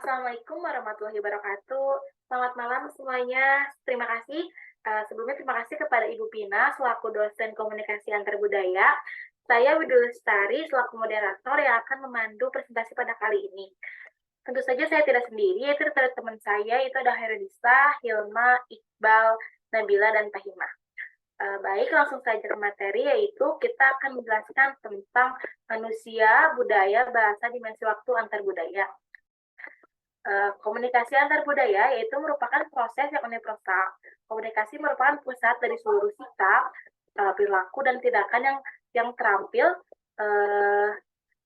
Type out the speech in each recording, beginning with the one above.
Assalamualaikum warahmatullahi wabarakatuh. Selamat malam semuanya. Terima kasih. Sebelumnya terima kasih kepada Ibu Pina selaku dosen komunikasi antar budaya. Saya Widul Lestari selaku moderator yang akan memandu presentasi pada kali ini. Tentu saja saya tidak sendiri, yaitu ada teman saya, itu ada Herudisa, Hilma, Iqbal, Nabila, dan Tahima. Baik, langsung saja ke materi, yaitu kita akan menjelaskan tentang manusia, budaya, bahasa, dimensi waktu antar budaya. Komunikasi antar budaya yaitu merupakan proses yang universal. Komunikasi merupakan pusat dari seluruh sikap, perilaku dan tindakan yang terampil.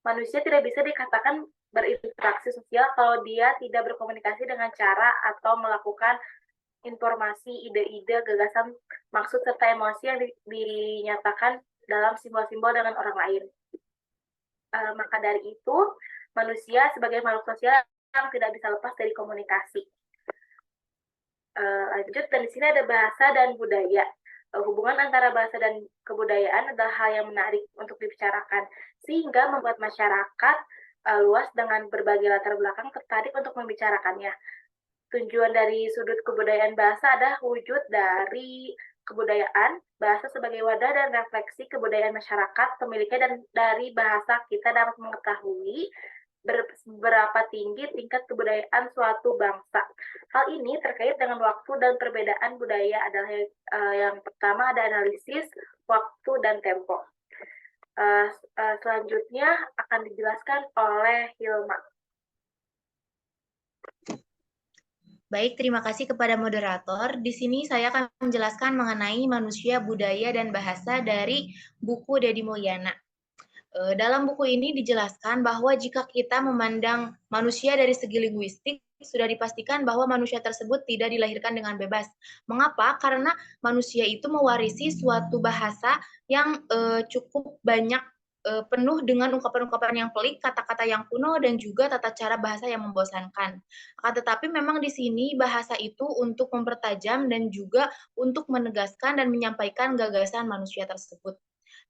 Manusia tidak bisa dikatakan berinteraksi sosial kalau dia tidak berkomunikasi dengan cara atau melakukan informasi, ide-ide, gagasan, maksud serta emosi yang dinyatakan dalam simbol-simbol dengan orang lain. Maka dari itu, manusia sebagai makhluk sosial yang tidak bisa lepas dari komunikasi. Lanjut, dan di sini ada bahasa dan budaya. Hubungan antara bahasa dan kebudayaan adalah hal yang menarik untuk dibicarakan, sehingga membuat masyarakat luas dengan berbagai latar belakang tertarik untuk membicarakannya. Tujuan dari sudut kebudayaan bahasa adalah wujud dari kebudayaan, bahasa sebagai wadah dan refleksi kebudayaan masyarakat, pemiliknya, dan dari bahasa kita dapat mengetahui berapa tinggi tingkat kebudayaan suatu bangsa. Hal ini terkait dengan waktu dan perbedaan budaya adalah yang pertama ada analisis waktu dan tempo. Selanjutnya akan dijelaskan oleh Hilma. Baik, terima kasih kepada moderator. Di sini saya akan menjelaskan mengenai manusia, budaya, dan bahasa dari buku Deddy Mulyana. Dalam buku ini dijelaskan bahwa jika kita memandang manusia dari segi linguistik, sudah dipastikan bahwa manusia tersebut tidak dilahirkan dengan bebas. Mengapa? Karena manusia itu mewarisi suatu bahasa yang cukup banyak penuh dengan ungkapan-ungkapan yang pelik, kata-kata yang kuno, dan juga tata cara bahasa yang membosankan. Akan tetapi memang di sini bahasa itu untuk mempertajam dan juga untuk menegaskan dan menyampaikan gagasan manusia tersebut.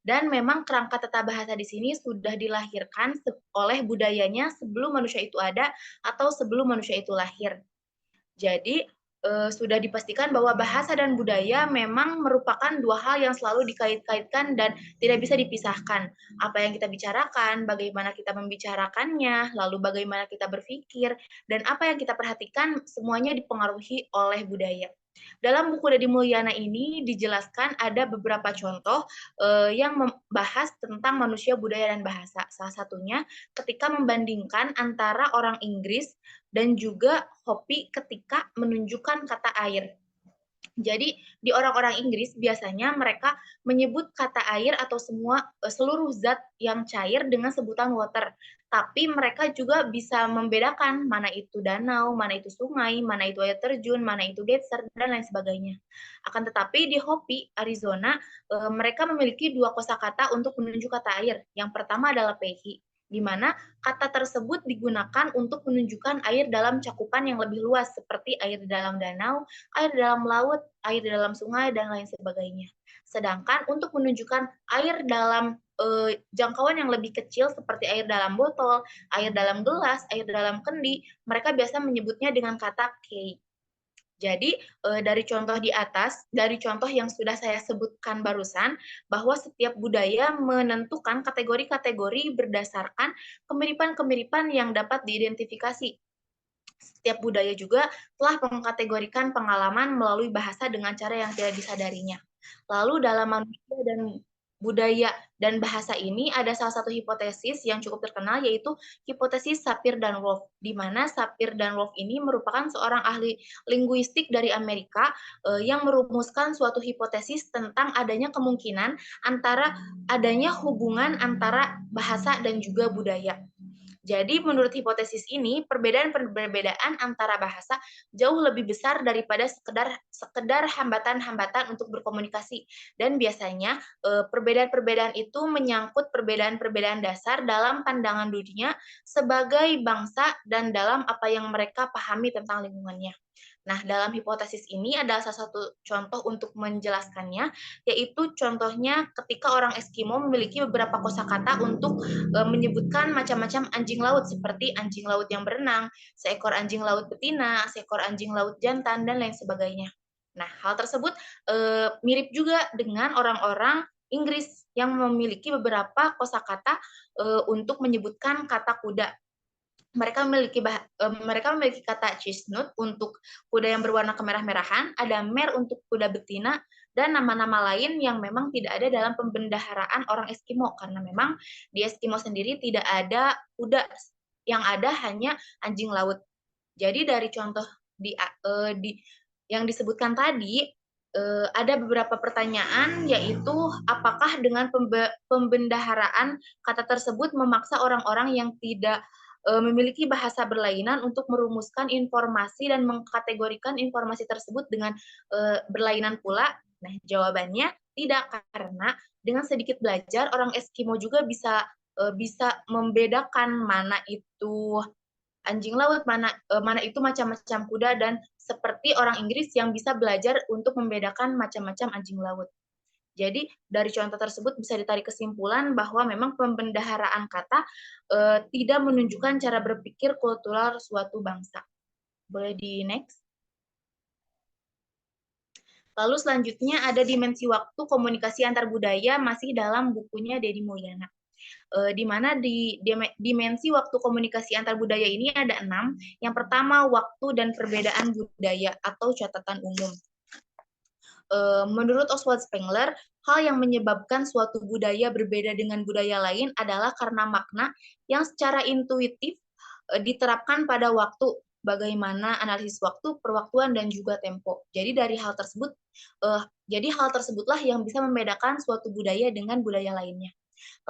Dan memang kerangka tata bahasa di sini sudah dilahirkan oleh budayanya sebelum manusia itu ada atau sebelum manusia itu lahir. Jadi sudah dipastikan bahwa bahasa dan budaya memang merupakan dua hal yang selalu dikait-kaitkan dan tidak bisa dipisahkan. Apa yang kita bicarakan, bagaimana kita membicarakannya, lalu bagaimana kita berpikir, dan apa yang kita perhatikan semuanya dipengaruhi oleh budaya. Dalam buku Deddy Mulyana ini dijelaskan ada beberapa contoh yang membahas tentang manusia, budaya, dan bahasa. Salah satunya ketika membandingkan antara orang Inggris dan juga Hopi ketika menunjukkan kata air. Jadi di orang-orang Inggris biasanya mereka menyebut kata air atau seluruh zat yang cair dengan sebutan water. Tapi mereka juga bisa membedakan mana itu danau, mana itu sungai, mana itu air terjun, mana itu geyser, dan lain sebagainya. Akan tetapi di Hopi, Arizona, mereka memiliki dua kosakata untuk menunjuk kata air. Yang pertama adalah pehi, di mana kata tersebut digunakan untuk menunjukkan air dalam cakupan yang lebih luas, seperti air di dalam danau, air di dalam laut, air di dalam sungai, dan lain sebagainya. Sedangkan untuk menunjukkan air dalam jangkauan yang lebih kecil seperti air dalam botol, air dalam gelas, air dalam kendi, mereka biasa menyebutnya dengan kata kei. Jadi dari contoh di atas, dari contoh yang sudah saya sebutkan barusan, bahwa setiap budaya menentukan kategori-kategori berdasarkan kemiripan-kemiripan yang dapat diidentifikasi. Setiap budaya juga telah mengkategorikan pengalaman melalui bahasa dengan cara yang tidak disadarinya. Lalu dalam manusia dan budaya dan bahasa ini ada salah satu hipotesis yang cukup terkenal, yaitu hipotesis Sapir dan Wolf, di mana Sapir dan Wolf ini merupakan seorang ahli linguistik dari Amerika yang merumuskan suatu hipotesis tentang adanya kemungkinan adanya hubungan antara bahasa dan juga budaya. Jadi menurut hipotesis ini, perbedaan-perbedaan antara bahasa jauh lebih besar daripada sekedar hambatan-hambatan untuk berkomunikasi. Dan biasanya perbedaan-perbedaan itu menyangkut perbedaan-perbedaan dasar dalam pandangan dunia sebagai bangsa dan dalam apa yang mereka pahami tentang lingkungannya. Nah, dalam hipotesis ini adalah salah satu contoh untuk menjelaskannya, yaitu contohnya ketika orang Eskimo memiliki beberapa kosakata untuk menyebutkan macam-macam anjing laut seperti anjing laut yang berenang, seekor anjing laut betina, seekor anjing laut jantan, dan lain sebagainya. Nah, hal tersebut mirip juga dengan orang-orang Inggris yang memiliki beberapa kosakata untuk menyebutkan kata kuda. Mereka memiliki kata chestnut untuk kuda yang berwarna kemerah-merahan, ada mare untuk kuda betina, dan nama-nama lain yang memang tidak ada dalam pembendaharaan orang Eskimo, karena memang di Eskimo sendiri tidak ada kuda, yang ada hanya anjing laut. Jadi dari contoh yang disebutkan tadi, ada beberapa pertanyaan, yaitu apakah dengan pembendaharaan kata tersebut memaksa orang-orang yang tidak memiliki bahasa berlainan untuk merumuskan informasi dan mengkategorikan informasi tersebut dengan berlainan pula? Nah, jawabannya tidak, karena dengan sedikit belajar orang Eskimo juga bisa membedakan mana itu anjing laut, mana itu macam-macam kuda, dan seperti orang Inggris yang bisa belajar untuk membedakan macam-macam anjing laut. Jadi dari contoh tersebut bisa ditarik kesimpulan bahwa memang pembendaharaan kata tidak menunjukkan cara berpikir kultural suatu bangsa. Boleh di next? Lalu selanjutnya ada dimensi waktu komunikasi antar budaya, masih dalam bukunya Deddy Mulyana. Di mana di dimensi waktu komunikasi antar budaya ini ada 6. Yang pertama, waktu dan perbedaan budaya atau catatan umum. Menurut Oswald Spengler, hal yang menyebabkan suatu budaya berbeda dengan budaya lain adalah karena makna yang secara intuitif diterapkan pada waktu, bagaimana analisis waktu, perwaktuan, dan juga tempo. Jadi dari hal tersebut, hal tersebutlah yang bisa membedakan suatu budaya dengan budaya lainnya.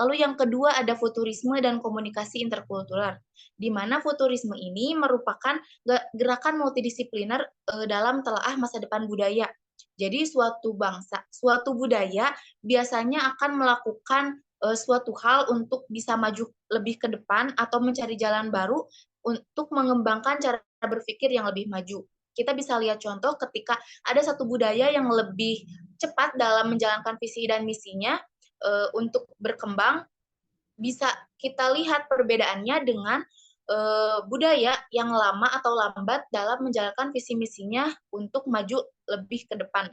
Lalu yang kedua ada futurisme dan komunikasi interkultural, di mana futurisme ini merupakan gerakan multidisipliner dalam telaah masa depan budaya. Jadi suatu budaya biasanya akan melakukan suatu hal untuk bisa maju lebih ke depan atau mencari jalan baru untuk mengembangkan cara berpikir yang lebih maju. Kita bisa lihat contoh ketika ada satu budaya yang lebih cepat dalam menjalankan visi dan misinya untuk berkembang, bisa kita lihat perbedaannya dengan budaya yang lama atau lambat dalam menjalankan visi misinya untuk maju lebih ke depan.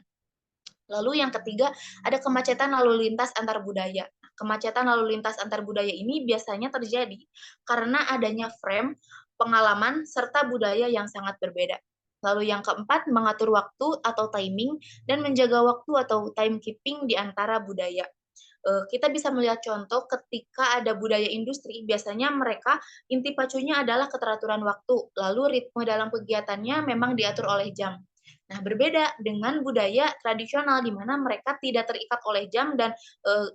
Lalu yang ketiga, ada kemacetan lalu lintas antar budaya. Kemacetan lalu lintas antar budaya ini biasanya terjadi karena adanya frame, pengalaman, serta budaya yang sangat berbeda. Lalu yang keempat, mengatur waktu atau timing dan menjaga waktu atau timekeeping di antara budaya. Kita bisa melihat contoh ketika ada budaya industri, biasanya mereka inti pacunya adalah keteraturan waktu, lalu ritme dalam kegiatannya memang diatur oleh jam. Nah, berbeda dengan budaya tradisional di mana mereka tidak terikat oleh jam dan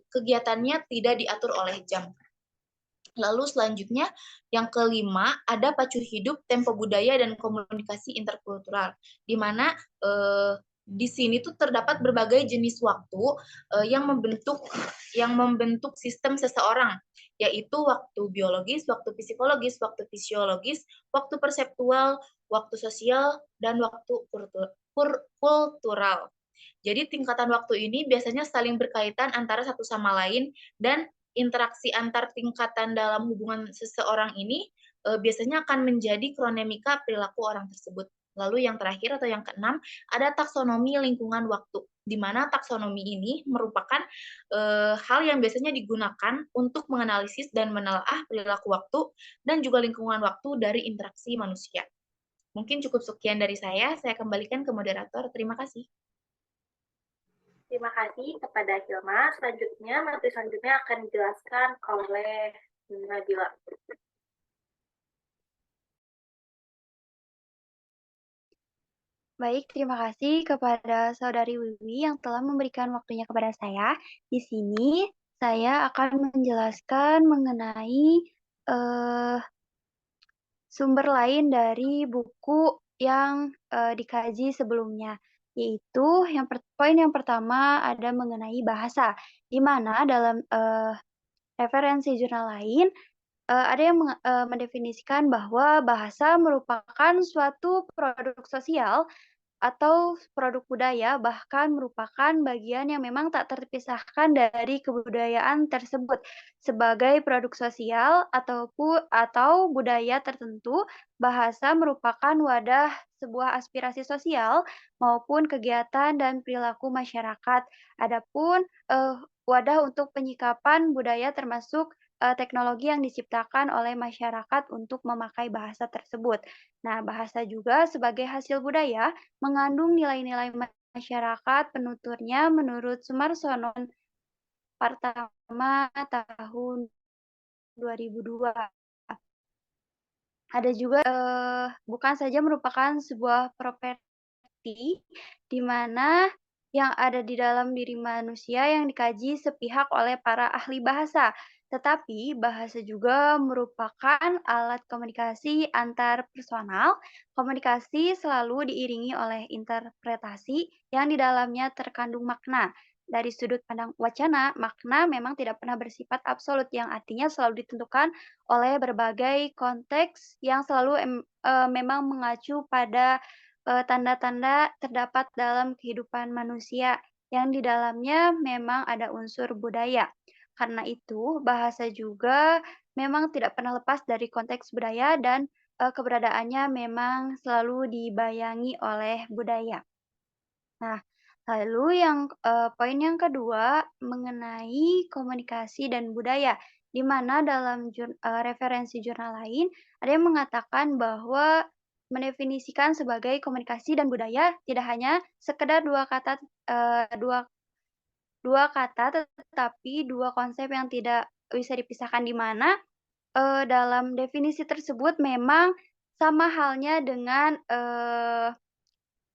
kegiatannya tidak diatur oleh jam. Lalu selanjutnya, yang kelima, ada pacu hidup, tempo budaya, dan komunikasi interkultural, di mana di sini tuh terdapat berbagai jenis waktu yang membentuk sistem seseorang, yaitu waktu biologis, waktu psikologis, waktu fisiologis, waktu perseptual, waktu sosial, dan waktu kultural. Jadi tingkatan waktu ini biasanya saling berkaitan antara satu sama lain, dan interaksi antar tingkatan dalam hubungan seseorang ini biasanya akan menjadi kronemika perilaku orang tersebut. Lalu yang terakhir atau yang keenam, ada taksonomi lingkungan waktu, di mana taksonomi ini merupakan hal yang biasanya digunakan untuk menganalisis dan menelaah perilaku waktu dan juga lingkungan waktu dari interaksi manusia. Mungkin cukup sekian dari saya kembalikan ke moderator. Terima kasih. Terima kasih kepada Hilma. Materi selanjutnya akan dijelaskan oleh Nabila. Baik, terima kasih kepada Saudari Wiwi yang telah memberikan waktunya kepada saya. Di sini saya akan menjelaskan mengenai sumber lain dari buku yang dikaji sebelumnya, yaitu poin yang pertama ada mengenai bahasa, di mana dalam referensi jurnal lain ada yang mendefinisikan bahwa bahasa merupakan suatu produk sosial atau produk budaya, bahkan merupakan bagian yang memang tak terpisahkan dari kebudayaan tersebut. Sebagai produk sosial atau budaya tertentu, bahasa merupakan wadah sebuah aspirasi sosial maupun kegiatan dan perilaku masyarakat. Adapun wadah untuk penyikapan budaya termasuk teknologi yang diciptakan oleh masyarakat untuk memakai bahasa tersebut. Nah, bahasa juga sebagai hasil budaya mengandung nilai-nilai masyarakat penuturnya menurut Sumarsono pertama tahun 2002. Ada juga bukan saja merupakan sebuah properti di mana yang ada di dalam diri manusia yang dikaji sepihak oleh para ahli bahasa, tetapi bahasa juga merupakan alat komunikasi antar personal. Komunikasi selalu diiringi oleh interpretasi yang di dalamnya terkandung makna. Dari sudut pandang wacana, makna memang tidak pernah bersifat absolut, yang artinya selalu ditentukan oleh berbagai konteks yang selalu memang mengacu pada tanda-tanda terdapat dalam kehidupan manusia yang di dalamnya memang ada unsur budaya. Karena itu, bahasa juga memang tidak pernah lepas dari konteks budaya dan keberadaannya memang selalu dibayangi oleh budaya. Nah, lalu poin yang kedua mengenai komunikasi dan budaya, di mana dalam referensi jurnal lain ada yang mengatakan bahwa mendefinisikan sebagai komunikasi dan budaya tidak hanya sekedar dua kata, tetapi dua konsep yang tidak bisa dipisahkan, di mana dalam definisi tersebut memang sama halnya dengan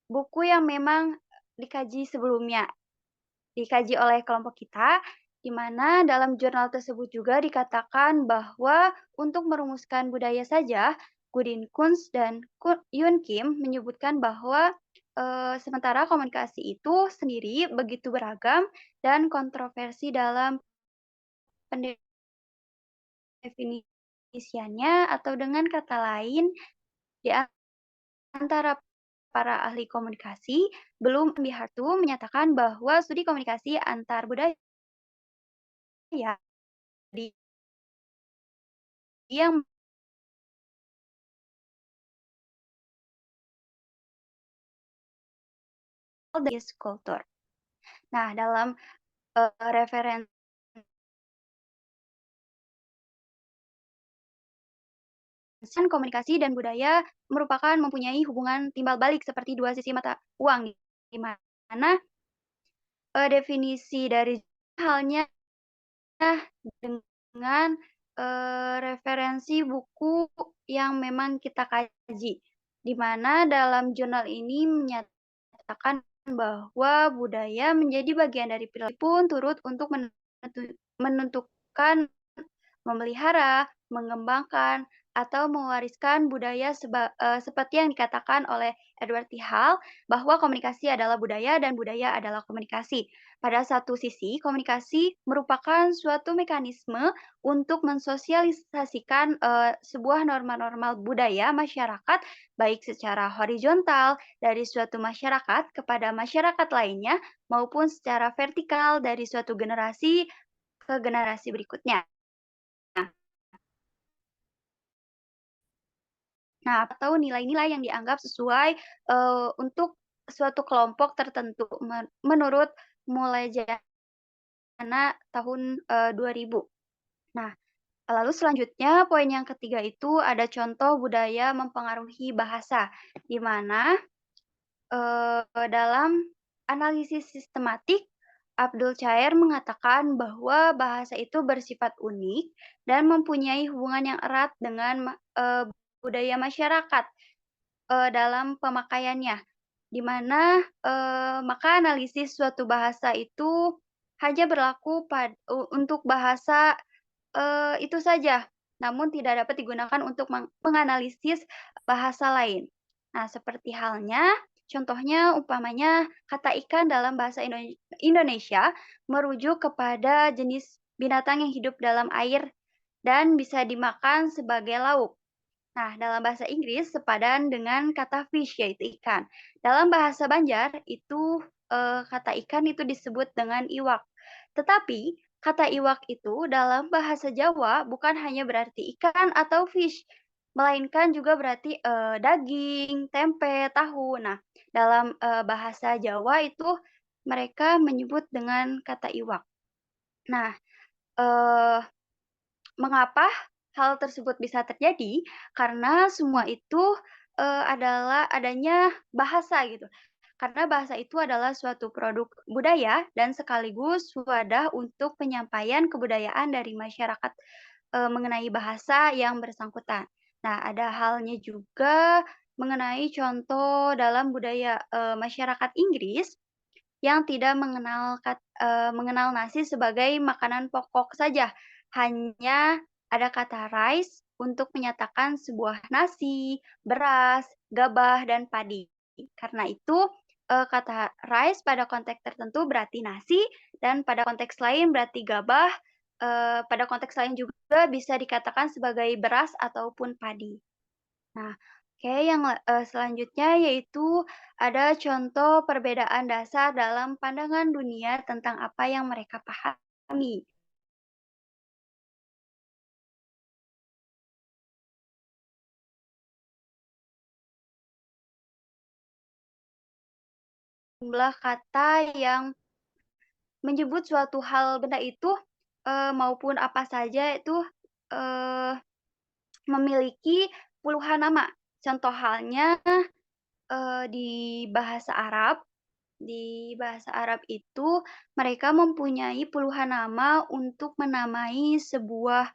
buku yang memang dikaji sebelumnya. Dikaji oleh kelompok kita, di mana dalam jurnal tersebut juga dikatakan bahwa untuk merumuskan budaya saja, Gudin Kunz dan Yun Kim menyebutkan bahwa sementara komunikasi itu sendiri begitu beragam dan kontroversi dalam pendefinisiannya, atau dengan kata lain, di antara para ahli komunikasi, belum Hartu menyatakan bahwa studi komunikasi antar budaya yang kultur. Nah, dalam referensi komunikasi dan budaya merupakan mempunyai hubungan timbal balik seperti dua sisi mata uang, di mana definisi dari halnya dengan referensi buku yang memang kita kaji, di mana dalam jurnal ini menyatakan bahwa budaya menjadi bagian dari perilaku pun turut untuk menentukan, memelihara, mengembangkan, atau mewariskan budaya seperti yang dikatakan oleh Edward T. Hall, bahwa komunikasi adalah budaya dan budaya adalah komunikasi. Pada satu sisi, komunikasi merupakan suatu mekanisme untuk mensosialisasikan sebuah norma-norma budaya masyarakat, baik secara horizontal dari suatu masyarakat kepada masyarakat lainnya, maupun secara vertikal dari suatu generasi ke generasi berikutnya. Nah, atau nilai-nilai yang dianggap sesuai untuk suatu kelompok tertentu menurut Mulejana tahun 2000. Nah, lalu selanjutnya poin yang ketiga itu ada contoh budaya mempengaruhi bahasa, di mana dalam analisis sistematik Abdul Chaer mengatakan bahwa bahasa itu bersifat unik dan mempunyai hubungan yang erat dengan budaya masyarakat dalam pemakaiannya, di mana maka analisis suatu bahasa itu hanya berlaku untuk bahasa itu saja, namun tidak dapat digunakan untuk menganalisis bahasa lain. Nah, seperti halnya, contohnya umpamanya kata ikan dalam bahasa Indonesia merujuk kepada jenis binatang yang hidup dalam air dan bisa dimakan sebagai lauk. Nah, dalam bahasa Inggris sepadan dengan kata fish yaitu ikan. Dalam bahasa Banjar itu kata ikan itu disebut dengan iwak. Tetapi kata iwak itu dalam bahasa Jawa bukan hanya berarti ikan atau fish, melainkan juga berarti daging, tempe, tahu. Nah, dalam bahasa Jawa itu mereka menyebut dengan kata iwak. Nah, eh, mengapa hal tersebut bisa terjadi? Karena semua itu adalah adanya bahasa gitu. Karena bahasa itu adalah suatu produk budaya dan sekaligus wadah untuk penyampaian kebudayaan dari masyarakat mengenai bahasa yang bersangkutan. Nah, ada halnya juga mengenai contoh dalam budaya masyarakat Inggris yang tidak mengenal nasi sebagai makanan pokok saja, hanya ada kata rice untuk menyatakan sebuah nasi, beras, gabah, dan padi. Karena itu, kata rice pada konteks tertentu berarti nasi, dan pada konteks lain berarti gabah, pada konteks lain juga bisa dikatakan sebagai beras ataupun padi. Nah, oke yang selanjutnya yaitu ada contoh perbedaan dasar dalam pandangan dunia tentang apa yang mereka pahami. Jumlah kata yang menyebut suatu hal benda itu, maupun apa saja itu, eee, memiliki puluhan nama. Contoh halnya, di bahasa Arab. Di bahasa Arab itu mereka mempunyai puluhan nama untuk menamai sebuah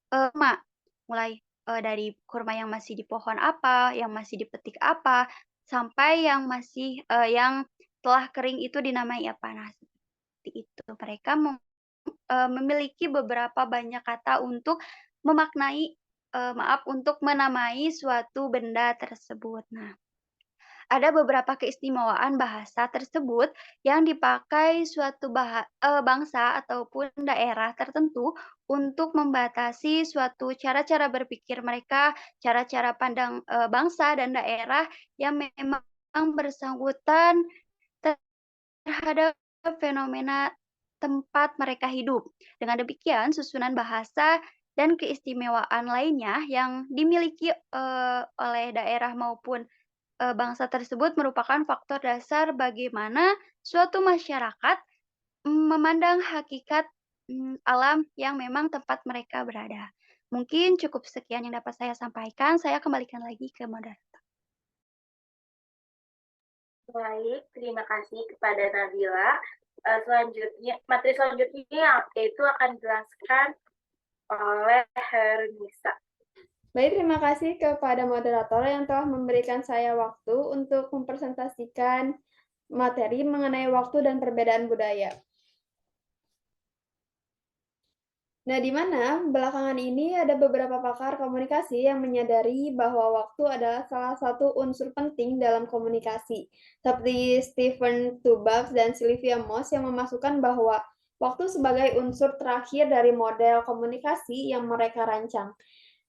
kurma. Mulai dari kurma yang masih di pohon apa, yang masih dipetik apa, sampai yang masih yang telah kering itu dinamai apa. Nah, seperti itu. Mereka memiliki beberapa banyak kata untuk memaknai untuk menamai suatu benda tersebut. Nah, ada beberapa keistimewaan bahasa tersebut yang dipakai suatu bangsa ataupun daerah tertentu untuk membatasi suatu cara-cara berpikir mereka, cara-cara pandang bangsa dan daerah yang memang bersangkutan terhadap fenomena tempat mereka hidup. Dengan demikian, susunan bahasa dan keistimewaan lainnya yang dimiliki oleh daerah maupun bangsa tersebut merupakan faktor dasar bagaimana suatu masyarakat memandang hakikat alam yang memang tempat mereka berada. Mungkin cukup sekian yang dapat saya sampaikan. Saya kembalikan lagi ke moderator. Baik, terima kasih kepada Nabila. Selanjutnya, materi selanjutnya yaitu akan dijelaskan oleh Hernisa. Baik, terima kasih kepada moderator yang telah memberikan saya waktu untuk mempresentasikan materi mengenai waktu dan perbedaan budaya. Nah, di mana belakangan ini ada beberapa pakar komunikasi yang menyadari bahwa waktu adalah salah satu unsur penting dalam komunikasi, seperti Stephen Tubbs dan Sylvia Moss yang memasukkan bahwa waktu sebagai unsur terakhir dari model komunikasi yang mereka rancang.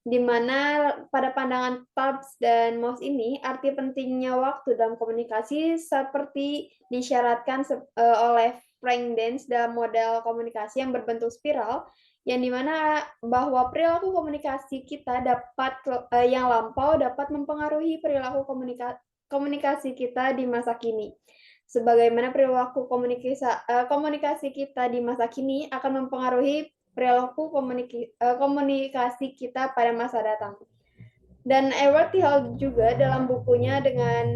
Di mana pada pandangan Tubbs dan Moss ini, arti pentingnya waktu dalam komunikasi seperti disyaratkan oleh Frank Dance dalam model komunikasi yang berbentuk spiral, yang dimana bahwa perilaku komunikasi kita yang lampau dapat mempengaruhi perilaku komunikasi kita di masa kini. Sebagaimana perilaku komunikasi kita di masa kini akan mempengaruhi perilaku komunikasi kita pada masa datang. Dan Edward Hall juga dalam bukunya dengan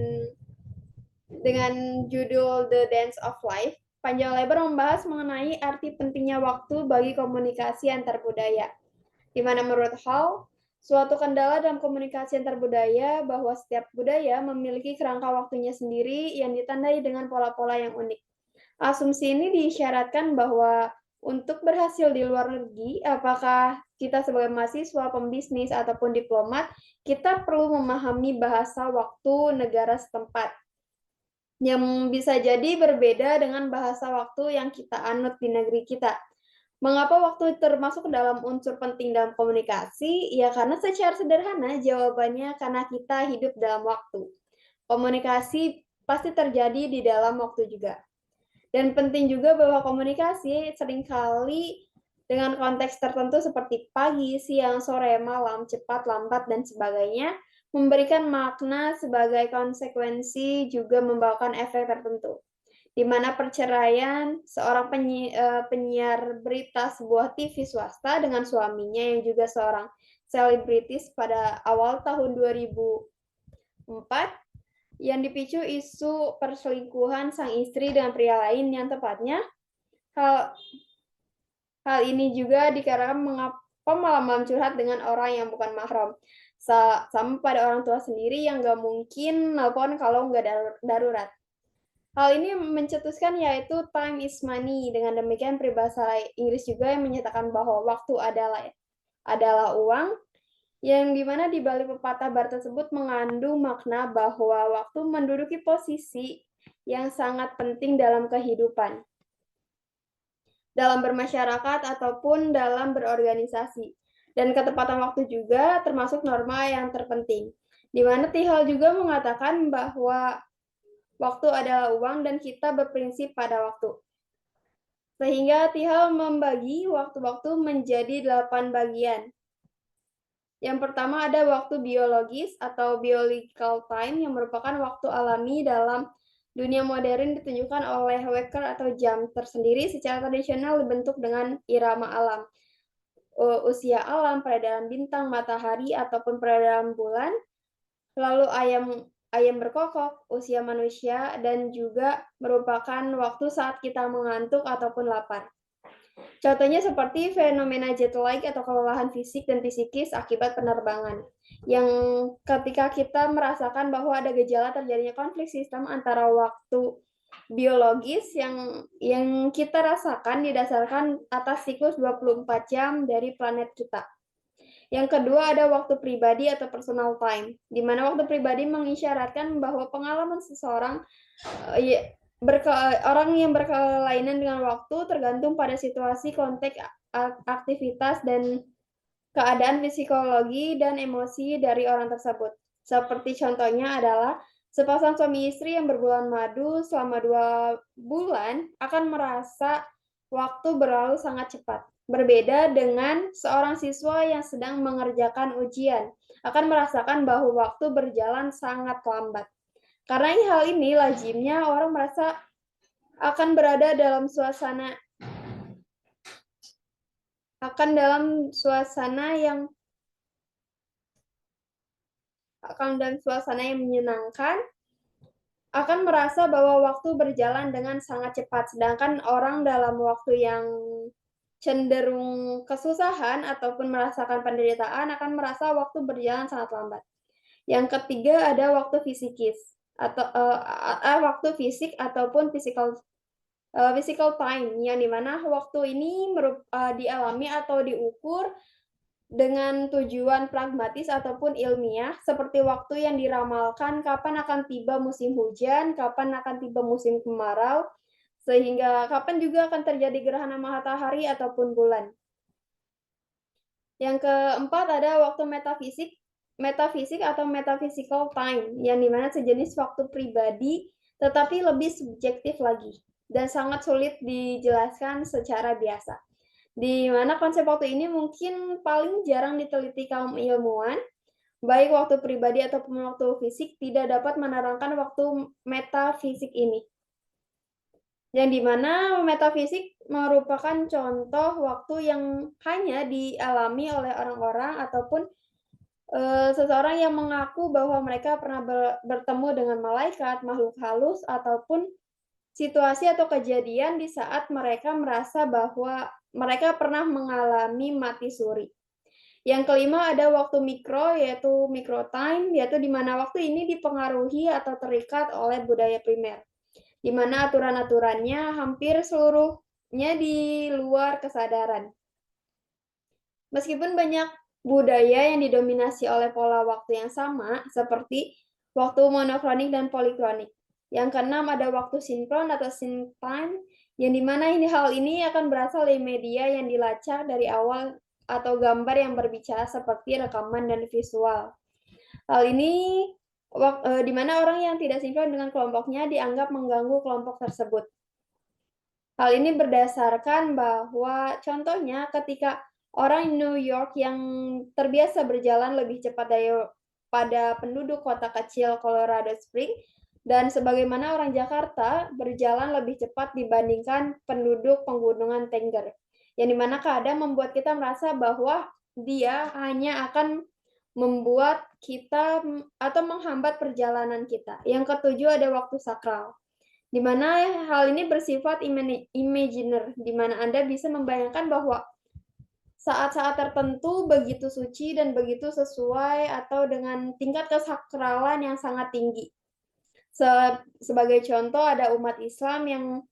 judul The Dance of Life, panjang lebar membahas mengenai arti pentingnya waktu bagi komunikasi antar budaya. Di mana menurut Hall, suatu kendala dalam komunikasi antar budaya bahwa setiap budaya memiliki kerangka waktunya sendiri yang ditandai dengan pola-pola yang unik. Asumsi ini disyaratkan bahwa untuk berhasil di luar negeri, apakah kita sebagai mahasiswa, pembisnis, ataupun diplomat, kita perlu memahami bahasa waktu negara setempat yang bisa jadi berbeda dengan bahasa waktu yang kita anut di negeri kita. Mengapa waktu termasuk dalam unsur penting dalam komunikasi? Ya karena secara sederhana jawabannya karena kita hidup dalam waktu. Komunikasi pasti terjadi di dalam waktu juga. Dan penting juga bahwa komunikasi seringkali dengan konteks tertentu seperti pagi, siang, sore, malam, cepat, lambat, dan sebagainya, memberikan makna sebagai konsekuensi juga membawakan efek tertentu. Di mana perceraian seorang penyiar berita sebuah TV swasta dengan suaminya yang juga seorang selebritis pada awal tahun 2004 yang dipicu isu perselingkuhan sang istri dengan pria lain yang tepatnya hal ini juga dikarenakan mengapa malam-malam curhat dengan orang yang bukan mahram. Sama pada orang tua sendiri yang nggak mungkin nelpon kalau nggak darurat. Hal ini mencetuskan yaitu time is money. Dengan demikian peribahasa Inggris juga yang menyatakan bahwa waktu adalah uang, yang dimana di balik pepatah bar tersebut mengandung makna bahwa waktu menduduki posisi yang sangat penting dalam kehidupan, dalam bermasyarakat ataupun dalam berorganisasi. Dan ketepatan waktu juga termasuk norma yang terpenting, di mana Tihal juga mengatakan bahwa waktu adalah uang dan kita berprinsip pada waktu. Sehingga Tihal membagi waktu-waktu menjadi 8 bagian. Yang pertama ada waktu biologis atau biological time yang merupakan waktu alami dalam dunia modern ditunjukkan oleh waker atau jam tersendiri secara tradisional dibentuk dengan irama alam. Usia alam, peredaran bintang, matahari, ataupun peredaran bulan. Lalu ayam berkokok, usia manusia, dan juga merupakan waktu saat kita mengantuk ataupun lapar. Contohnya seperti fenomena jet lag atau kelelahan fisik dan psikis akibat penerbangan, yang ketika kita merasakan bahwa ada gejala terjadinya konflik sistem antara waktu biologis yang kita rasakan didasarkan atas siklus 24 jam dari planet kita. Yang kedua ada waktu pribadi atau personal time, di mana waktu pribadi mengisyaratkan bahwa pengalaman seseorang orang yang berkelainan dengan waktu tergantung pada situasi, konteks, aktivitas, dan keadaan psikologi dan emosi dari orang tersebut. Seperti contohnya adalah sepasang suami istri yang berbulan madu selama 2 bulan akan merasa waktu berlalu sangat cepat. Berbeda dengan seorang siswa yang sedang mengerjakan ujian, akan merasakan bahwa waktu berjalan sangat lambat. Karena hal ini lazimnya orang merasa akan berada dalam suasana yang menyenangkan, akan merasa bahwa waktu berjalan dengan sangat cepat, sedangkan orang dalam waktu yang cenderung kesusahan ataupun merasakan penderitaan akan merasa waktu berjalan sangat lambat. Yang ketiga ada waktu fisikis atau waktu fisik ataupun physical time, yang dimana waktu ini dialami atau diukur dengan tujuan pragmatis ataupun ilmiah, seperti waktu yang diramalkan kapan akan tiba musim hujan, kapan akan tiba musim kemarau, sehingga kapan juga akan terjadi gerhana matahari ataupun bulan. Yang keempat ada waktu metafisik atau metaphysical time, yang dimana sejenis waktu pribadi tetapi lebih subjektif lagi dan sangat sulit dijelaskan secara biasa. Di mana konsep waktu ini mungkin paling jarang diteliti kaum ilmuwan, baik waktu pribadi ataupun waktu fisik tidak dapat menerangkan waktu metafisik ini. Yang dimana metafisik merupakan contoh waktu yang hanya dialami oleh orang-orang ataupun seseorang yang mengaku bahwa mereka pernah bertemu dengan malaikat, makhluk halus, ataupun situasi atau kejadian di saat mereka merasa bahwa mereka pernah mengalami mati suri. Yang kelima ada waktu mikro, yaitu micro time, yaitu di mana waktu ini dipengaruhi atau terikat oleh budaya primer, di mana aturan-aturannya hampir seluruhnya di luar kesadaran. Meskipun banyak budaya yang didominasi oleh pola waktu yang sama, seperti waktu monokronik dan polikronik. Yang keenam ada waktu sinkron atau sync time, yang dimana hal ini akan berasal dari media yang dilacak dari awal atau gambar yang berbicara seperti rekaman dan visual. Hal ini di mana orang yang tidak sinkron dengan kelompoknya dianggap mengganggu kelompok tersebut. Hal ini berdasarkan bahwa contohnya ketika orang New York yang terbiasa berjalan lebih cepat daripada penduduk kota kecil Colorado Springs, dan sebagaimana orang Jakarta berjalan lebih cepat dibandingkan penduduk pegunungan Tengger, yang dimana keadaan membuat kita merasa bahwa dia hanya akan membuat kita atau menghambat perjalanan kita. Yang ketujuh ada waktu sakral, di mana hal ini bersifat imaginer, di mana Anda bisa membayangkan bahwa saat-saat tertentu begitu suci dan begitu sesuai atau dengan tingkat kesakralan yang sangat tinggi. Sebagai contoh ada umat Islam yang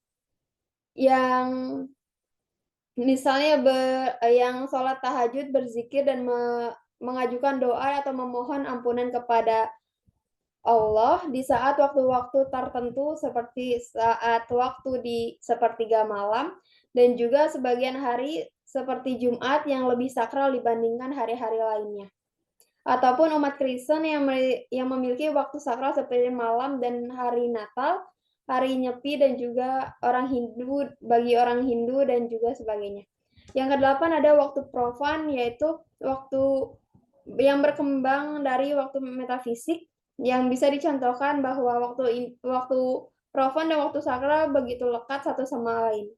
misalnya yang sholat tahajud, berzikir dan mengajukan doa atau memohon ampunan kepada Allah di saat waktu-waktu tertentu seperti saat waktu di sepertiga malam dan juga sebagian hari seperti Jumat yang lebih sakral dibandingkan hari-hari lainnya. Ataupun umat Kristen yang memiliki waktu sakral seperti malam dan hari Natal, hari Nyepi dan juga bagi orang Hindu dan juga sebagainya. Yang kedelapan ada waktu profan, yaitu waktu yang berkembang dari waktu metafisik, yang bisa dicontohkan bahwa waktu profan dan waktu sakral begitu lekat satu sama lain.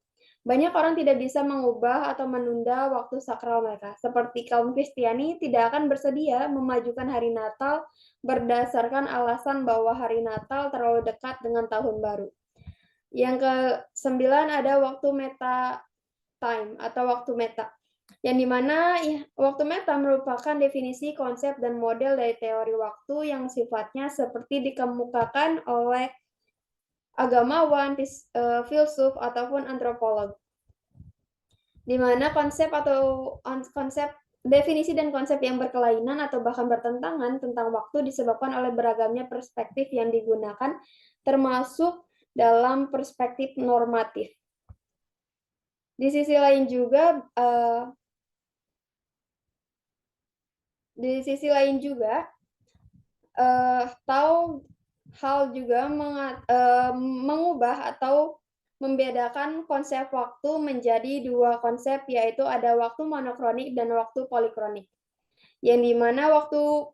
Banyak orang tidak bisa mengubah atau menunda waktu sakral mereka. Seperti kaum Kristiani tidak akan bersedia memajukan hari Natal berdasarkan alasan bahwa hari Natal terlalu dekat dengan tahun baru. Yang ke-9 ada waktu meta time atau waktu meta, yang dimana waktu meta merupakan definisi, konsep, dan model dari teori waktu yang sifatnya seperti dikemukakan oleh agamawan, filsuf, ataupun antropolog, di mana definisi dan konsep yang berkelainan atau bahkan bertentangan tentang waktu disebabkan oleh beragamnya perspektif yang digunakan, termasuk dalam perspektif normatif. Di sisi lain juga, mengubah atau membedakan konsep waktu menjadi dua konsep, yaitu ada waktu monokronik dan waktu polikronik. Yang dimana waktu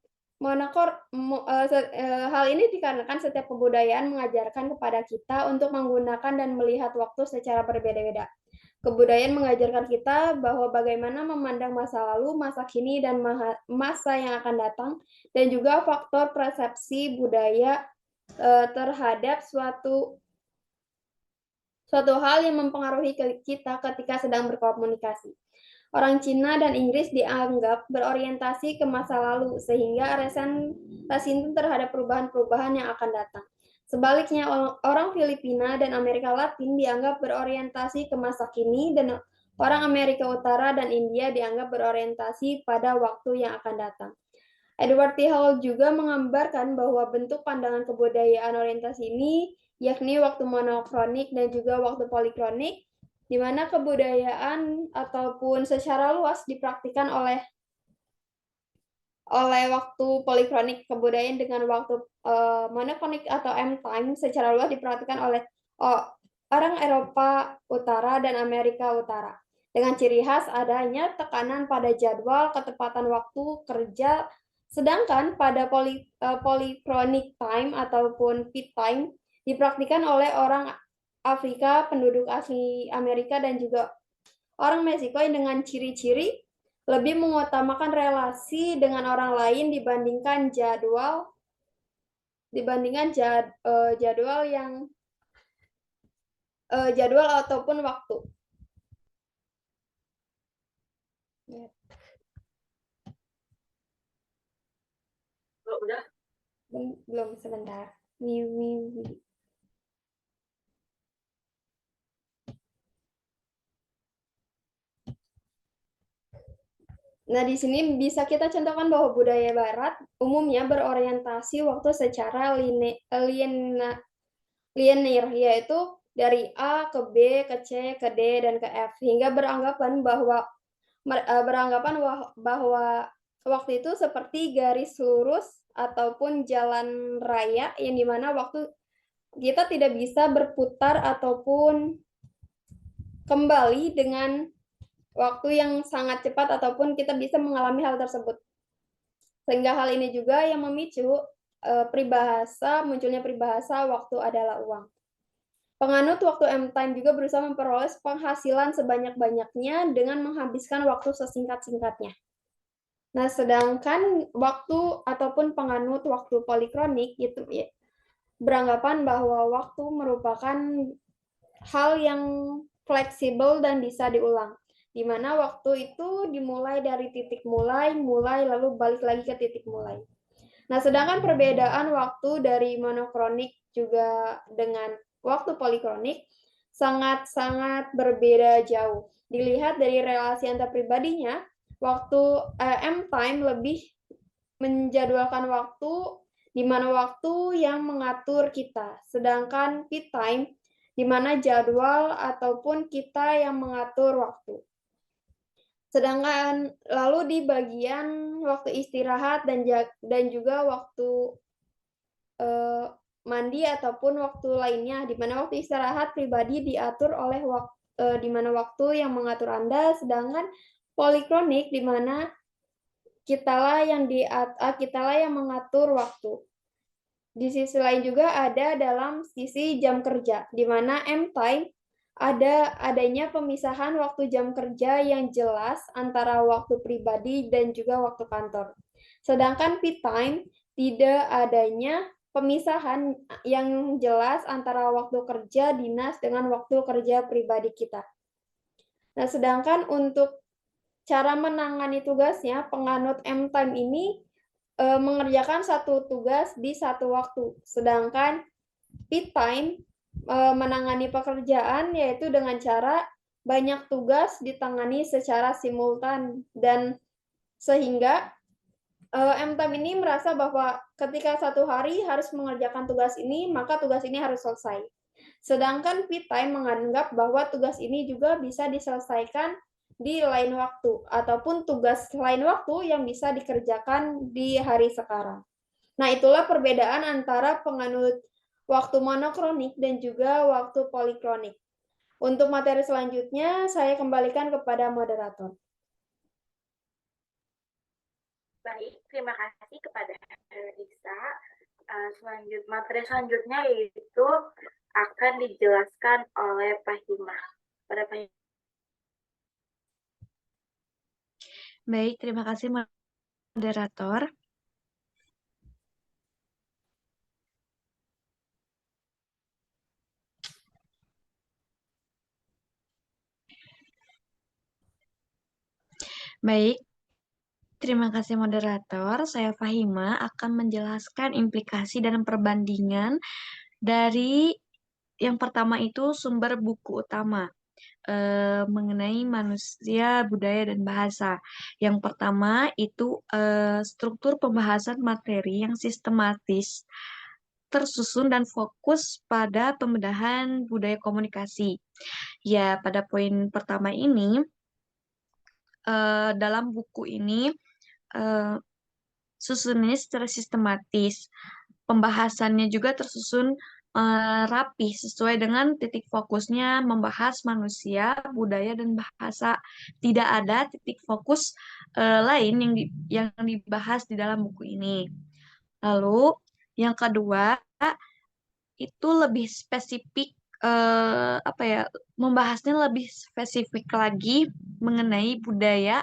hal ini dikarenakan setiap kebudayaan mengajarkan kepada kita untuk menggunakan dan melihat waktu secara berbeda-beda. Kebudayaan mengajarkan kita bahwa bagaimana memandang masa lalu, masa kini, dan masa yang akan datang, dan juga faktor persepsi budaya terhadap suatu hal yang mempengaruhi kita ketika sedang berkomunikasi. Orang Cina dan Inggris dianggap berorientasi ke masa lalu, sehingga resentasi terhadap perubahan-perubahan yang akan datang. Sebaliknya, orang Filipina dan Amerika Latin dianggap berorientasi ke masa kini, dan orang Amerika Utara dan India dianggap berorientasi pada waktu yang akan datang. Edward T. Hall juga menggambarkan bahwa bentuk pandangan kebudayaan orientasi ini, yakni waktu monokronik dan juga waktu polikronik, di mana kebudayaan ataupun secara luas dipraktikkan oleh waktu polikronik, kebudayaan dengan waktu monokronik atau M-time secara luas diperhatikan oleh orang Eropa Utara dan Amerika Utara, dengan ciri khas adanya tekanan pada jadwal ketepatan waktu kerja, sedangkan pada polychronic time ataupun peak time dipraktikkan oleh orang Afrika, penduduk asli Amerika, dan juga orang Meksiko yang dengan ciri-ciri lebih mengutamakan relasi dengan orang lain dibandingkan jadwal ataupun waktu. Udah? Belum, sebentar. Nah, di sini bisa kita contohkan bahwa budaya Barat umumnya berorientasi waktu secara linear, yaitu dari A ke B, ke C, ke D, dan ke F, hingga beranggapan bahwa waktu itu seperti garis lurus ataupun jalan raya yang dimana waktu kita tidak bisa berputar ataupun kembali dengan waktu yang sangat cepat ataupun kita bisa mengalami hal tersebut. Sehingga hal ini juga yang memicu munculnya peribahasa waktu adalah uang. Penganut waktu M-Time juga berusaha memperoleh penghasilan sebanyak-banyaknya dengan menghabiskan waktu sesingkat-singkatnya. Nah, sedangkan waktu ataupun penganut waktu polikronik itu ya, beranggapan bahwa waktu merupakan hal yang fleksibel dan bisa diulang, di mana waktu itu dimulai dari titik mulai, lalu balik lagi ke titik mulai. Nah, sedangkan perbedaan waktu dari monokronik juga dengan waktu polikronik sangat-sangat berbeda jauh. Dilihat dari relasi antar pribadinya, waktu M-Time lebih menjadwalkan waktu di mana waktu yang mengatur kita, sedangkan P-Time di mana jadwal ataupun kita yang mengatur waktu. Sedangkan lalu di bagian waktu istirahat dan juga waktu mandi ataupun waktu lainnya, di mana waktu istirahat pribadi diatur oleh di mana waktu yang mengatur Anda, sedangkan polikronik di mana kitalah yang mengatur waktu. Di sisi lain juga ada dalam sisi jam kerja, di mana M-Time adanya pemisahan waktu jam kerja yang jelas antara waktu pribadi dan juga waktu kantor. Sedangkan P-Time tidak adanya pemisahan yang jelas antara waktu kerja dinas dengan waktu kerja pribadi kita. Nah, sedangkan untuk cara menangani tugasnya, penganut M-Time ini mengerjakan satu tugas di satu waktu, sedangkan P-Time menangani pekerjaan yaitu dengan cara banyak tugas ditangani secara simultan, dan sehingga M-Time ini merasa bahwa ketika satu hari harus mengerjakan tugas ini, maka tugas ini harus selesai. Sedangkan P-Time menganggap bahwa tugas ini juga bisa diselesaikan di lain waktu, ataupun tugas lain waktu yang bisa dikerjakan di hari sekarang. Nah, itulah perbedaan antara penganut waktu monokronik dan juga waktu polikronik. Untuk materi selanjutnya, saya kembalikan kepada moderator. Baik, terima kasih kepada Risa. Materi selanjutnya yaitu akan dijelaskan oleh Fahima. Pada Fahima. Baik, terima kasih moderator. Baik, terima kasih moderator. Saya Fahima akan menjelaskan implikasi dan perbandingan dari yang pertama itu sumber buku utama mengenai manusia, budaya, dan bahasa. Yang pertama itu struktur pembahasan materi yang sistematis, tersusun dan fokus pada pembedahan budaya komunikasi. Ya, pada poin pertama ini, dalam buku ini susunannya secara sistematis. Pembahasannya juga tersusun rapi sesuai dengan titik fokusnya membahas manusia, budaya, dan bahasa. Tidak ada titik fokus lain yang dibahas di dalam buku ini. Lalu yang kedua itu lebih spesifik membahasnya lebih spesifik lagi mengenai budaya.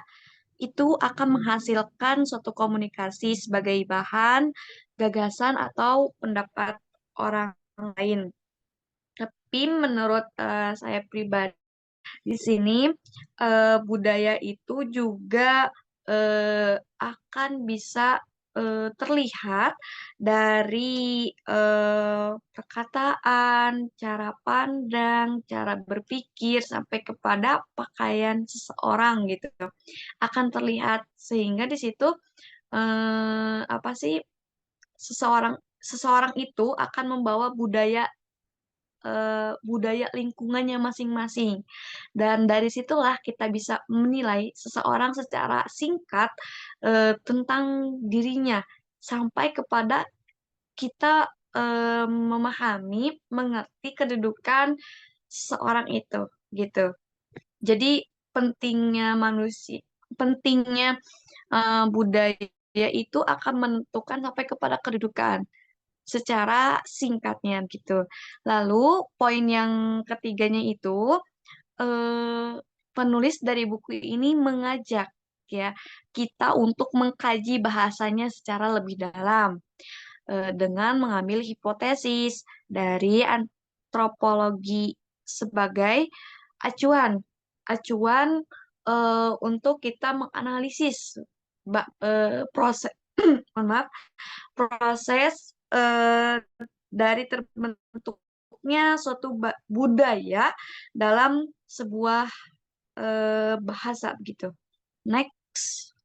Itu akan menghasilkan suatu komunikasi sebagai bahan, gagasan, atau pendapat orang lain. Tapi menurut saya pribadi, di sini budaya itu juga akan bisa terlihat dari perkataan, cara pandang, cara berpikir, sampai kepada pakaian seseorang gitu. Akan terlihat, sehingga di situ seseorang itu akan membawa budaya budaya lingkungannya masing-masing. Dan dari situlah kita bisa menilai seseorang secara singkat tentang dirinya sampai kepada kita memahami, mengerti kedudukan seseorang itu, gitu. Jadi pentingnya budaya itu akan menentukan sampai kepada kedudukan secara singkatnya gitu. Lalu poin yang ketiganya itu eh, penulis dari buku ini mengajak ya kita untuk mengkaji bahasanya secara lebih dalam dengan mengambil hipotesis dari antropologi sebagai acuan acuan untuk kita menganalisis proses mohon maaf proses dari terbentuknya suatu budaya dalam sebuah bahasa gitu. Next.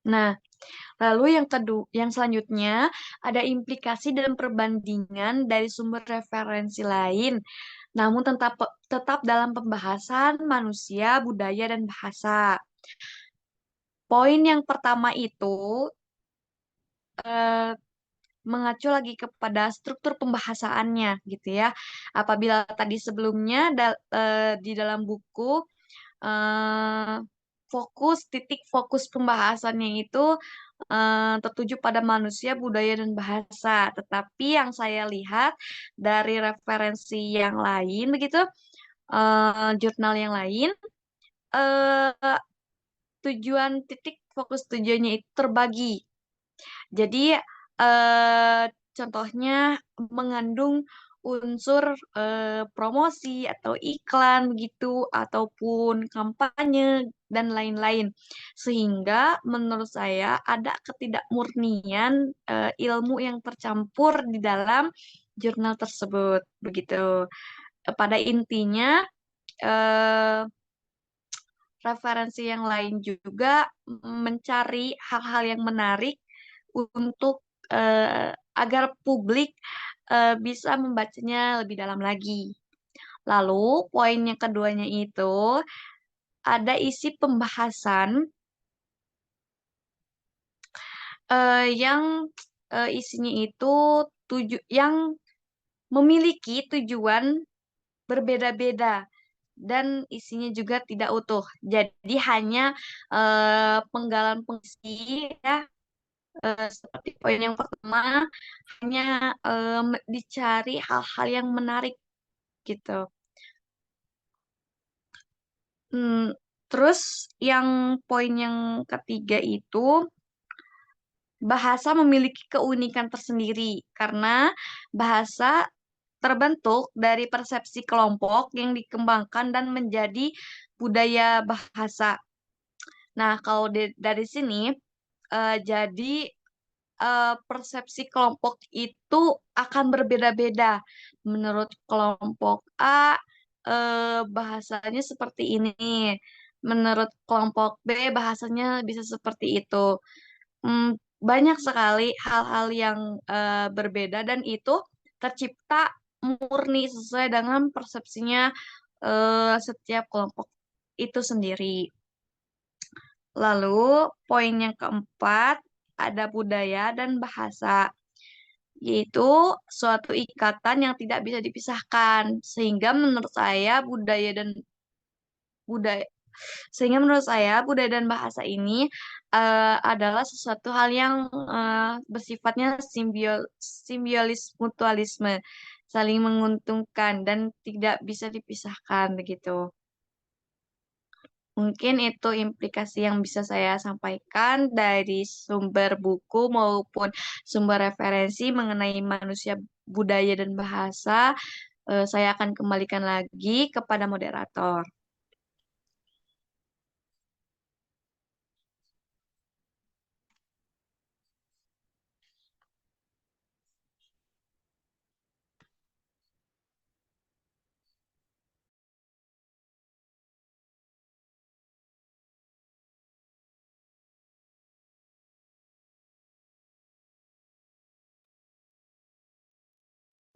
Nah, lalu yang selanjutnya ada implikasi dan perbandingan dari sumber referensi lain, namun tetap dalam pembahasan manusia, budaya, dan bahasa. Poin yang pertama itu eh, mengacu lagi kepada struktur pembahasannya gitu ya. Apabila tadi sebelumnya di dalam buku eh, titik fokus pembahasannya itu tertuju pada manusia, budaya, dan bahasa. Tetapi yang saya lihat dari referensi yang lain begitu, jurnal yang lain, eh, titik fokus tujuannya itu terbagi. Jadi eh, contohnya mengandung unsur promosi atau iklan begitu ataupun kampanye dan lain-lain. Sehingga menurut saya ada ketidakmurnian ilmu yang tercampur di dalam jurnal tersebut begitu. Pada intinya eh, referensi yang lain juga mencari hal-hal yang menarik untuk agar publik bisa membacanya lebih dalam lagi. Lalu, poin yang keduanya itu ada isi pembahasan yang isinya itu yang memiliki tujuan berbeda-beda dan isinya juga tidak utuh. Jadi hanya penggalan puisi ya seperti poin yang pertama hanya dicari hal-hal yang menarik gitu. Terus yang poin yang ketiga itu bahasa memiliki keunikan tersendiri karena bahasa terbentuk dari persepsi kelompok yang dikembangkan dan menjadi budaya bahasa. Nah, kalau dari sini jadi persepsi kelompok itu akan berbeda-beda. Menurut kelompok A, bahasanya seperti ini. Menurut kelompok B, bahasanya bisa seperti itu. Banyak sekali hal-hal yang berbeda dan itu tercipta murni sesuai dengan persepsinya setiap kelompok itu sendiri. Lalu, poin yang keempat, ada budaya dan bahasa, yaitu suatu ikatan yang tidak bisa dipisahkan. Budaya Sehingga menurut saya budaya dan bahasa ini adalah sesuatu hal yang bersifatnya simbiosis mutualisme, saling menguntungkan dan tidak bisa dipisahkan begitu. Mungkin itu implikasi yang bisa saya sampaikan dari sumber buku maupun sumber referensi mengenai manusia, budaya, dan bahasa. Saya akan kembalikan lagi kepada moderator.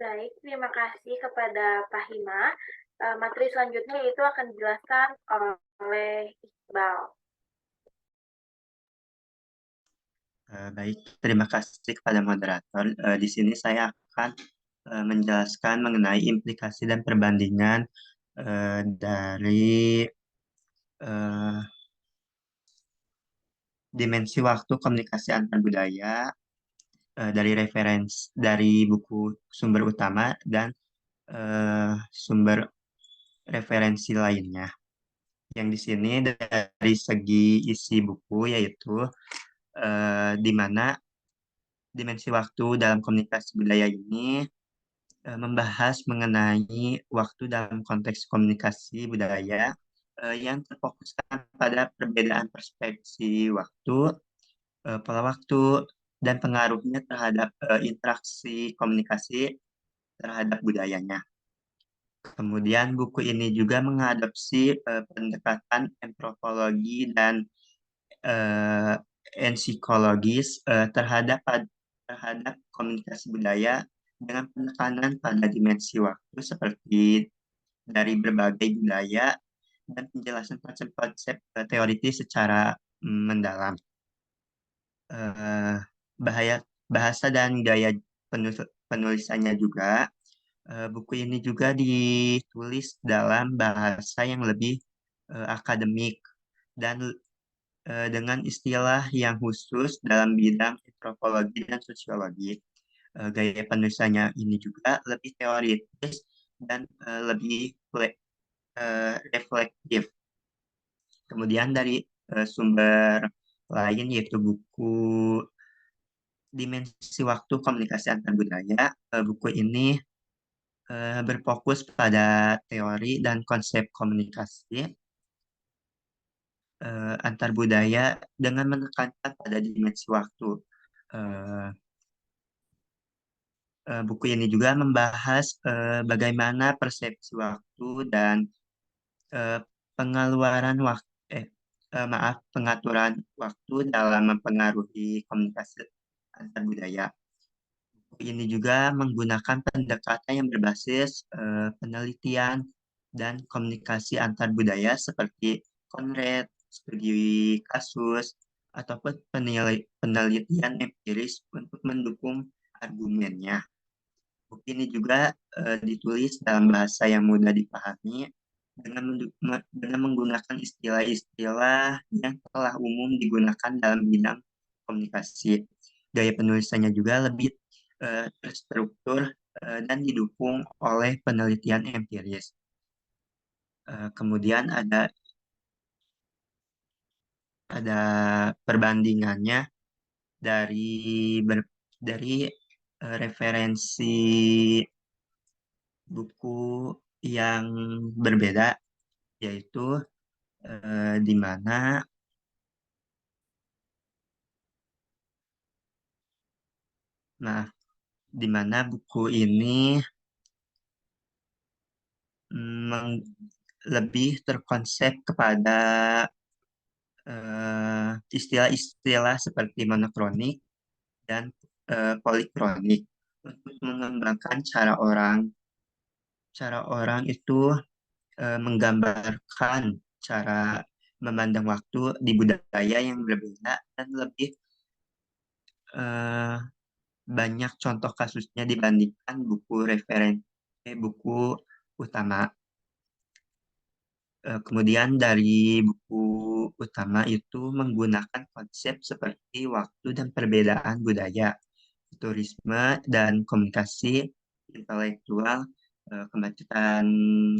Baik, terima kasih kepada Pak Hima. Materi selanjutnya itu akan dijelaskan oleh Iqbal. Baik, terima kasih kepada moderator. Di sini saya akan menjelaskan mengenai implikasi dan perbandingan dari dimensi waktu komunikasi antar budaya dari dari buku sumber utama dan sumber referensi lainnya. Yang di sini dari segi isi buku yaitu di mana dimensi waktu dalam komunikasi budaya ini membahas mengenai waktu dalam konteks komunikasi budaya yang terfokuskan pada perbedaan perspektif waktu, pola waktu, dan pengaruhnya terhadap interaksi komunikasi terhadap budayanya. Kemudian buku ini juga mengadopsi pendekatan antropologi dan ensikologis terhadap komunikasi budaya dengan penekanan pada dimensi waktu seperti dari berbagai budaya dan penjelasan konsep-konsep teoritis secara mendalam. Bahasa dan gaya penulisannya juga. Buku ini juga ditulis dalam bahasa yang lebih akademik dan dengan istilah yang khusus dalam bidang antropologi dan sosiologi. Gaya penulisannya ini juga lebih teoritis dan lebih reflektif. Kemudian dari sumber lain yaitu buku Dimensi Waktu Komunikasi Antar Budaya. Buku ini berfokus pada teori dan konsep komunikasi antar budaya dengan menekankan pada dimensi waktu. Buku ini juga membahas bagaimana persepsi waktu dan pengaturan waktu dalam mempengaruhi komunikasi antar budaya. Buku ini juga menggunakan pendekatan yang berbasis penelitian dan komunikasi antar budaya seperti Conrad, studi kasus, ataupun penelitian empiris untuk mendukung argumennya. Buku ini juga ditulis dalam bahasa yang mudah dipahami dengan menggunakan istilah-istilah yang telah umum digunakan dalam bidang komunikasi. Gaya penulisannya juga lebih terstruktur dan didukung oleh penelitian empiris. Kemudian ada perbandingannya dari referensi buku yang berbeda, yaitu di mana buku ini lebih terkonsep kepada istilah-istilah seperti monokronik dan polikronik untuk mengembangkan cara orang itu menggambarkan cara memandang waktu di budaya yang berbeda dan lebih banyak contoh kasusnya dibandingkan buku utama. Kemudian dari buku utama itu menggunakan konsep seperti waktu dan perbedaan budaya, turisme dan komunikasi intelektual, kemacetan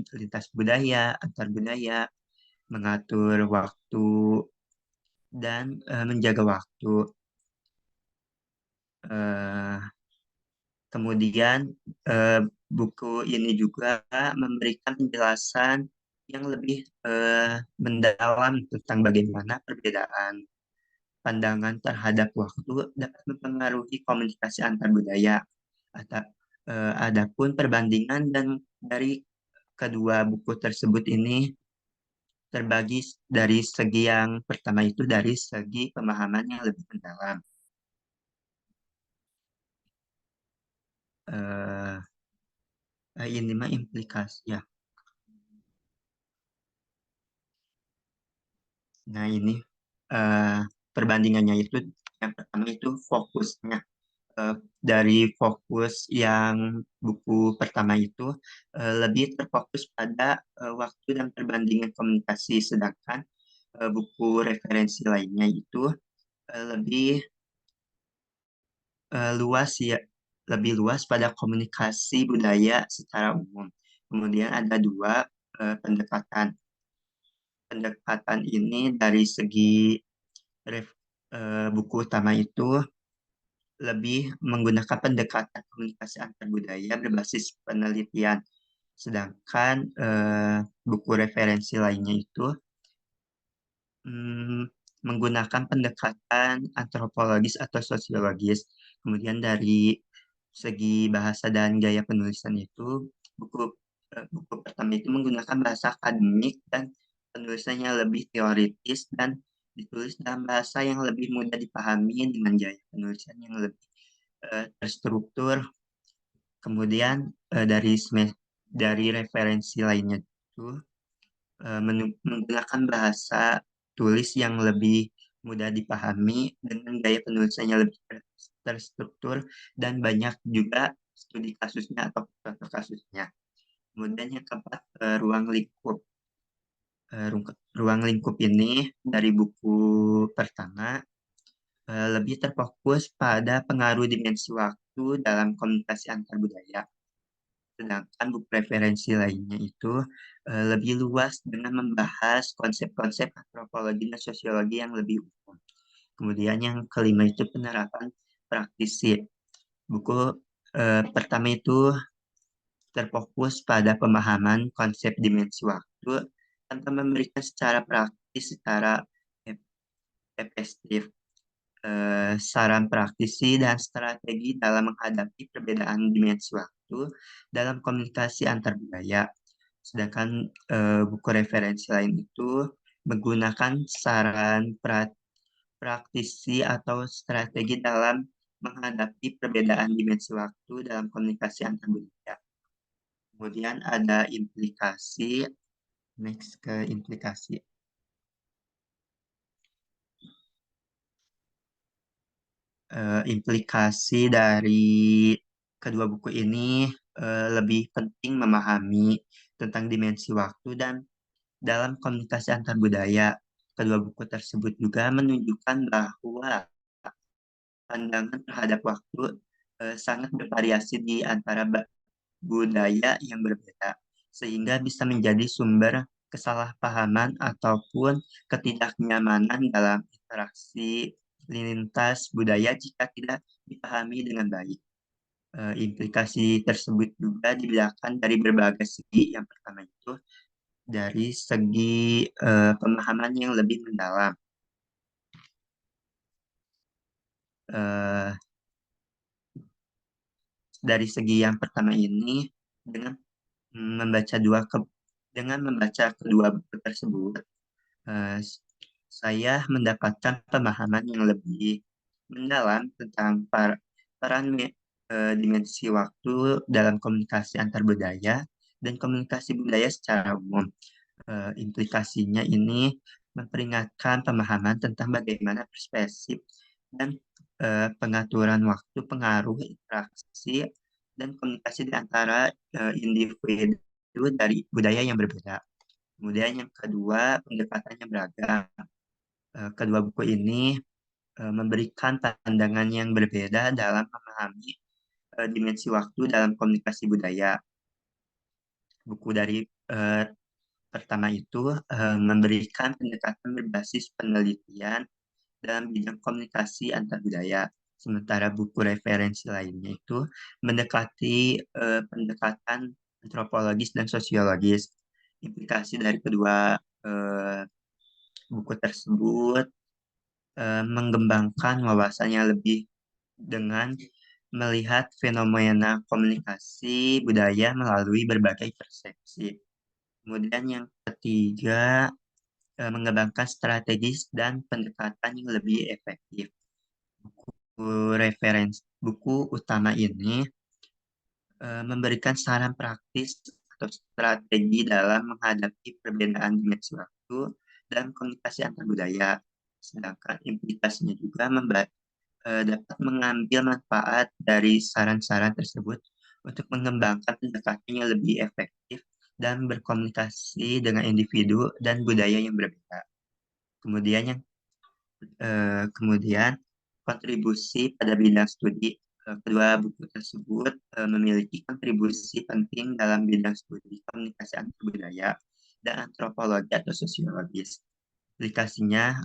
lintas budaya, antar budaya, mengatur waktu, dan menjaga waktu. Kemudian buku ini juga memberikan penjelasan yang lebih mendalam tentang bagaimana perbedaan pandangan terhadap waktu dapat mempengaruhi komunikasi antar budaya. Adapun perbandingan dan dari kedua buku tersebut ini terbagi dari segi yang pertama itu dari segi pemahaman yang lebih mendalam. Ini mah implikasi ya. Nah, ini perbandingannya itu yang pertama itu fokusnya. Dari fokus yang buku pertama itu lebih terfokus pada waktu dan perbandingan komunikasi, sedangkan buku referensi lainnya itu lebih luas ya, lebih luas pada komunikasi budaya secara umum. Kemudian ada dua pendekatan. Pendekatan ini dari segi buku utama itu lebih menggunakan pendekatan komunikasi antar budaya berbasis penelitian. Sedangkan buku referensi lainnya itu mm, menggunakan pendekatan antropologis atau sosiologis. Kemudian dari segi bahasa dan gaya penulisan itu, buku pertama itu menggunakan bahasa akademik dan penulisannya lebih teoritis dan ditulis dalam bahasa yang lebih mudah dipahami dengan gaya penulisan yang lebih terstruktur. Kemudian dari referensi lainnya itu menggunakan bahasa tulis yang lebih mudah dipahami dengan gaya penulisannya lebih terstruktur dan banyak juga studi kasusnya atau contoh kasusnya. Kemudian yang keempat, ruang lingkup. Ruang lingkup ini dari buku pertama lebih terfokus pada pengaruh dimensi waktu dalam komunikasi antar budaya. Sedangkan buku referensi lainnya itu lebih luas dengan membahas konsep-konsep antropologi dan sosiologi yang lebih umum. Kemudian yang kelima itu penerapan praktisi. Buku pertama itu terfokus pada pemahaman konsep dimensi waktu tanpa memberikan secara praktis, secara efektif saran praktisi dan strategi dalam menghadapi perbedaan dimensi waktu dalam komunikasi antar budaya. Sedangkan buku referensi lain itu menggunakan saran praktisi atau strategi dalam menghadapi perbedaan dimensi waktu dalam komunikasi antar budaya. Kemudian ada implikasi, next ke implikasi. Implikasi dari kedua buku ini lebih penting memahami tentang dimensi waktu dan dalam komunikasi antar budaya. Kedua buku tersebut juga menunjukkan bahwa pandangan terhadap waktu sangat bervariasi di antara budaya yang berbeda, sehingga bisa menjadi sumber kesalahpahaman ataupun ketidaknyamanan dalam interaksi lintas budaya jika tidak dipahami dengan baik. Implikasi tersebut juga dibedakan dari berbagai segi. Yang pertama itu dari segi pemahaman yang lebih mendalam. Dari segi yang pertama ini, dengan membaca kedua buku tersebut, saya mendapatkan pemahaman yang lebih mendalam tentang peran dimensi waktu dalam komunikasi antar budaya dan komunikasi budaya secara umum. Implikasinya ini memperingatkan pemahaman tentang bagaimana perspektif dan pengaturan waktu pengaruh interaksi dan komunikasi di antara individu dari budaya yang berbeda. Kemudian yang kedua, pendekatannya beragam. Kedua buku ini memberikan pandangan yang berbeda dalam memahami dimensi waktu dalam komunikasi budaya. Buku dari pertama itu memberikan pendekatan berbasis penelitian dalam bidang komunikasi antar budaya. Sementara buku referensi lainnya itu mendekati pendekatan antropologis dan sosiologis. Implikasi dari kedua buku tersebut mengembangkan wawasannya lebih dengan melihat fenomena komunikasi budaya melalui berbagai persepsi. Kemudian yang ketiga, mengembangkan strategis dan pendekatan yang lebih efektif. Buku utama ini memberikan saran praktis atau strategi dalam menghadapi perbedaan dimensi waktu dan komunikasi antar budaya. Sedangkan implikasinya juga dapat mengambil manfaat dari saran-saran tersebut untuk mengembangkan pendekatan yang lebih efektif dan berkomunikasi dengan individu dan budaya yang berbeda. Kemudian kontribusi pada bidang studi. Kedua buku tersebut memiliki kontribusi penting dalam bidang studi komunikasi antar budaya dan antropologi atau sosiologis. Aplikasinya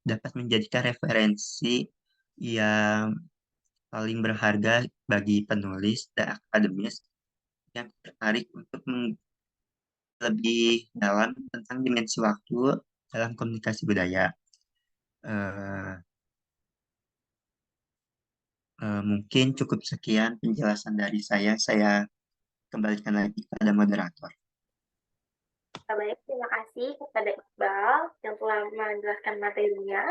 dapat menjadikan referensi yang paling berharga bagi penulis dan akademis yang tertarik untuk lebih dalam tentang dimensi waktu dalam komunikasi budaya. Mungkin cukup sekian penjelasan dari saya. Saya kembalikan lagi kepada moderator. Baik, terima kasih kepada Iqbal yang telah menjelaskan materinya.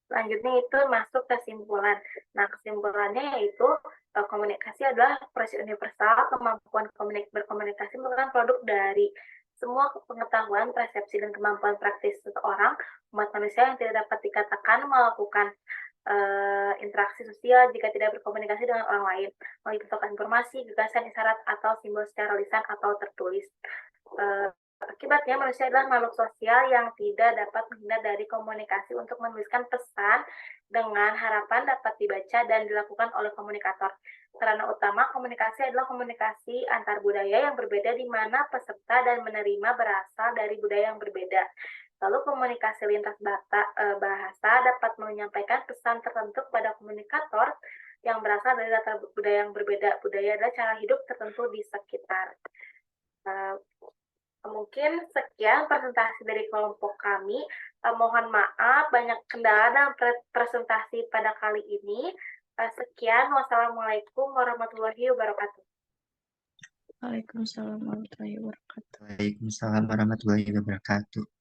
Selanjutnya itu masuk kesimpulan. Nah, kesimpulannya yaitu komunikasi adalah proses universal. Kemampuan berkomunikasi merupakan produk dari semua pengetahuan, persepsi, dan kemampuan praktis seseorang, umat manusia yang tidak dapat dikatakan melakukan interaksi sosial jika tidak berkomunikasi dengan orang lain, melalui pertukaran informasi, gagasan, isyarat, atau simbol secara lisan atau tertulis. Akibatnya, manusia adalah makhluk sosial yang tidak dapat menghindar dari komunikasi untuk menuliskan pesan dengan harapan dapat dibaca dan dilakukan oleh komunikator. Sarana utama komunikasi adalah komunikasi antar budaya yang berbeda di mana peserta dan menerima berasal dari budaya yang berbeda. Lalu komunikasi lintas bahasa dapat menyampaikan pesan tertentu kepada komunikator yang berasal dari latar budaya yang berbeda. Budaya adalah cara hidup tertentu di sekitar. Mungkin sekian presentasi dari kelompok kami. Mohon maaf banyak kendala dalam presentasi pada kali ini. Sekian, wassalamualaikum warahmatullahi wabarakatuh. Waalaikumsalam warahmatullahi wabarakatuh. Waalaikumsalam warahmatullahi wabarakatuh.